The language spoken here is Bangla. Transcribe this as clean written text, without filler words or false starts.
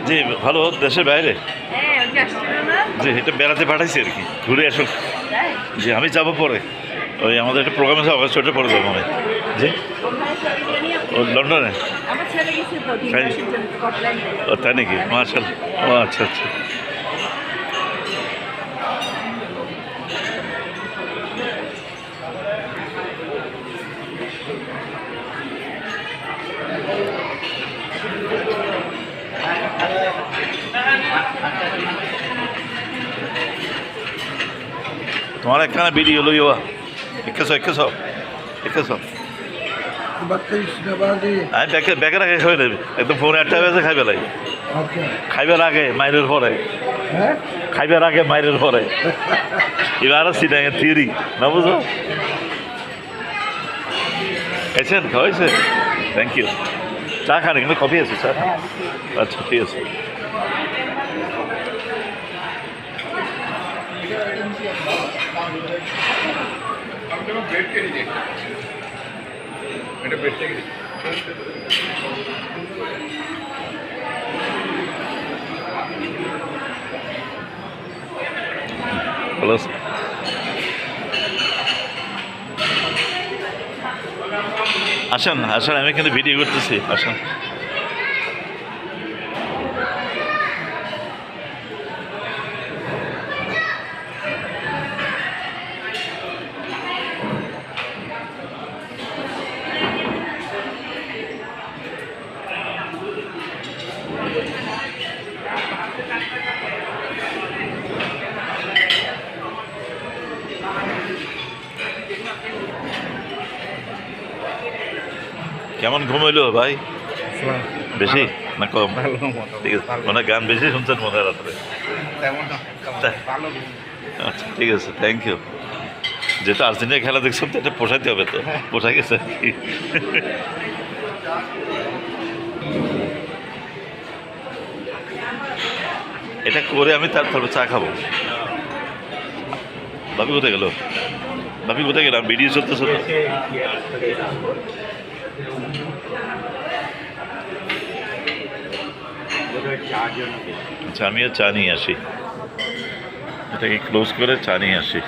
জি ভালো, দেশের বাইরে। জি এটা বেড়াতে পাঠাইছি আর কি, ঘুরে আসুন। জি আমি যাবো পরে, ওই আমাদের একটা প্রোগ্রাম আছে অগাস্ট, ওটা পরে যাবো মনে হয়। জি ও লন্ডনে। ও তাই নাকি, মার্শাল। ও আচ্ছা আচ্ছা। তোমার একখানা ভিডিও লইও, একেছো আমি ব্যাগের আগে খাই নেবি, একদম ফোনে 8টা বেজে খাইবে লাই। খাইবার আগে মাইরের পরে, খাইবার আগে মাইরের পরে এবার সিনা থিওরি না বুঝো। এসেন খাওয়াইছে, থ্যাংক ইউ। চা খান, কিন্তু কফি আছে চা? আচ্ছা ঠিক আছে। ভালো আসেন আসেন, আমি এখানে ভিডিও করতেছি, আসেন। কেমন ঘুমাইলো ভাই? বেশি না কম? ঠিক আছে, মানে গান বেশি শুনছেন মনে হয় রাত্রে? আচ্ছা ঠিক আছে, থ্যাংক ইউ। যেহেতু আর্জেন্টিনা খেলা দেখছেন তো এটা পোষাইতে হবে, তো পোষাই গেছে আর কি। এটা করে আমি তারপরে চা খাবো। ভাবি কোথায় গেল? ভাবি কোথায় গেলাম? ভিডিও চলতেছে তো। আচ্ছা আমিও চা নিয়ে আসি, এটাকে ক্লোজ করে চা নিয়ে আসি।